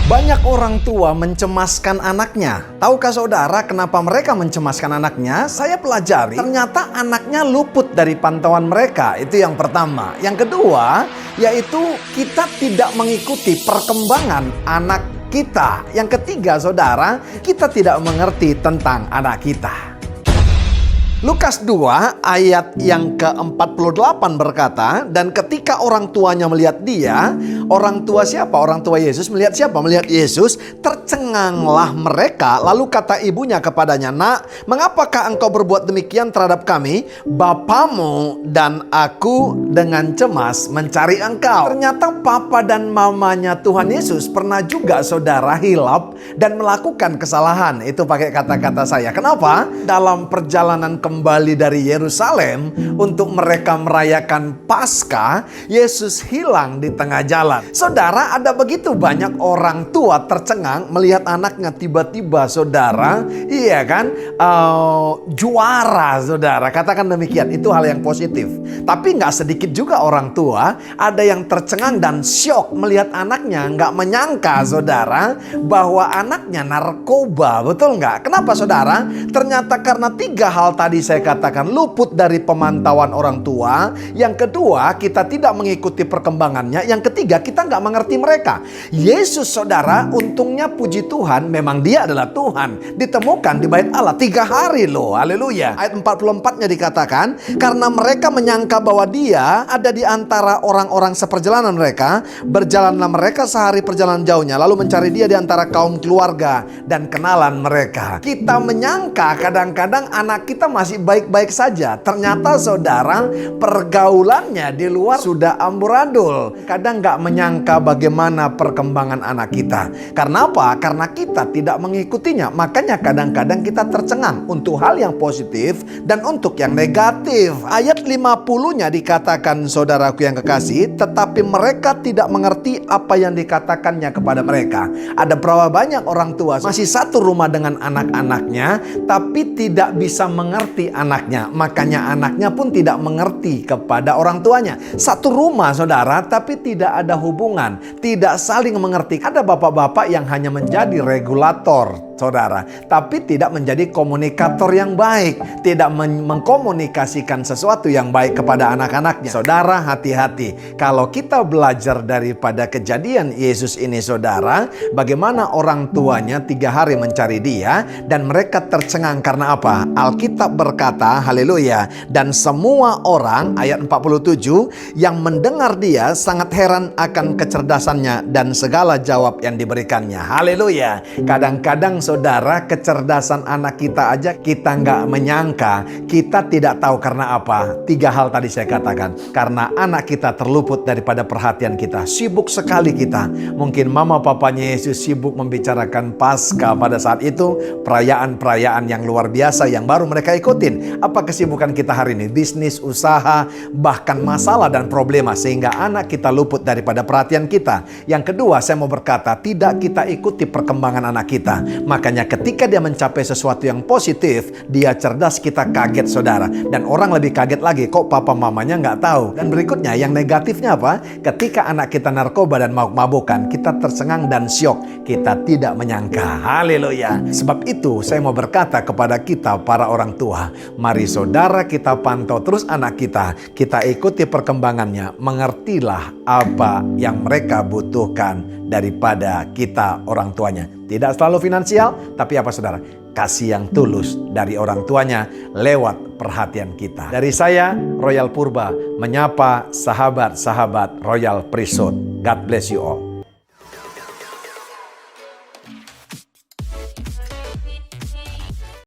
Banyak orang tua mencemaskan anaknya. Tahukah saudara kenapa mereka mencemaskan anaknya? Saya pelajari, ternyata anaknya luput dari pantauan mereka. Itu yang pertama. Yang kedua, yaitu kita tidak mengikuti perkembangan anak kita. Yang ketiga, saudara, kita tidak mengerti tentang anak kita. Lukas 2 ayat yang ke-48 berkata, dan ketika orang tuanya melihat dia, orang tua siapa? Orang tua Yesus melihat siapa? Melihat Yesus, tercenganglah mereka. Lalu kata ibunya kepadanya, "Nak, mengapakah engkau berbuat demikian terhadap kami? Bapamu dan aku dengan cemas mencari engkau." Ternyata papa dan mamanya Tuhan Yesus pernah juga, saudara, hilap dan melakukan kesalahan. Itu pakai kata-kata saya. Kenapa? Dalam perjalanan kembali dari Yerusalem untuk mereka merayakan Paskah, Yesus hilang di tengah jalan. Saudara, ada begitu banyak orang tua tercengang melihat anaknya tiba-tiba, saudara, iya kan, juara, saudara. Katakan demikian, itu hal yang positif. Tapi nggak sedikit juga orang tua ada yang tercengang dan syok melihat anaknya, nggak menyangka, saudara, bahwa anaknya narkoba. Betul nggak? Kenapa, saudara? Ternyata karena 3 hal tadi saya katakan, luput dari pemantauan orang tua. Yang kedua, kita tidak mengikuti perkembangannya. Yang ketiga, kita nggak mengerti mereka. Yesus, saudara, untungnya puji Tuhan, memang dia adalah Tuhan. Ditemukan di bait Allah 3 hari loh. Haleluya. Ayat 44-nya dikatakan, karena mereka menyangka bahwa dia ada di antara orang-orang seperjalanan mereka, berjalanlah mereka sehari perjalanan jauhnya, lalu mencari dia di antara kaum keluarga dan kenalan mereka. Kita menyangka kadang-kadang anak kita masih baik-baik saja. Ternyata, saudara, pergaulannya di luar sudah amburadul. Kadang nggak menyangka bagaimana perkembangan anak kita. Karena apa? Karena kita tidak mengikutinya. Makanya kadang-kadang kita tercengang untuk hal yang positif dan untuk yang negatif. Ayat 50-nya dikatakan, saudaraku yang kekasih, tetapi mereka tidak mengerti apa yang dikatakannya kepada mereka. Ada berapa banyak orang tua masih satu rumah dengan anak-anaknya, tapi tidak bisa mengerti anaknya. Makanya anaknya pun tidak mengerti kepada orang tuanya. Satu rumah, saudara, tapi tidak ada hubungan, tidak saling mengerti. Ada bapak-bapak yang hanya menjadi regulator, saudara, tapi tidak menjadi komunikator yang baik, tidak mengkomunikasikan sesuatu yang baik kepada anak-anaknya. Saudara, hati-hati. Kalau kita belajar daripada kejadian Yesus ini, saudara, bagaimana orang tuanya 3 hari mencari dia dan mereka tercengang karena apa? Alkitab berkata, haleluya, dan semua orang, ayat 47, yang mendengar dia sangat heran akan kecerdasannya dan segala jawab yang diberikannya. Haleluya. Kadang-kadang, saudara, kecerdasan anak kita aja kita nggak menyangka. Kita tidak tahu karena apa? 3 hal tadi saya katakan. Karena anak kita terluput daripada perhatian kita. Sibuk sekali kita. Mungkin mama papanya Yesus sibuk membicarakan Paskah pada saat itu. Perayaan-perayaan yang luar biasa yang baru mereka ikutin. Apa kesibukan kita hari ini? Bisnis, usaha, bahkan masalah dan problema. Sehingga anak kita luput daripada perhatian kita. Yang kedua, saya mau berkata, tidak kita ikuti perkembangan anak kita. Makanya ketika dia mencapai sesuatu yang positif, dia cerdas, kita kaget, saudara. Dan orang lebih kaget lagi, kok papa mamanya nggak tahu. Dan berikutnya, yang negatifnya apa? Ketika anak kita narkoba dan mabuk-mabukan, kita tercengang dan syok. Kita tidak menyangka. Haleluya. Sebab itu saya mau berkata kepada kita para orang tua, mari saudara kita pantau terus anak kita. Kita ikuti perkembangannya. Mengertilah apa yang mereka butuhkan daripada kita orang tuanya. Tidak selalu finansial, tapi apa, saudara? Kasih yang tulus dari orang tuanya lewat perhatian kita. Dari saya, Royal Purba, menyapa sahabat-sahabat Royal Priesthood. God bless you all.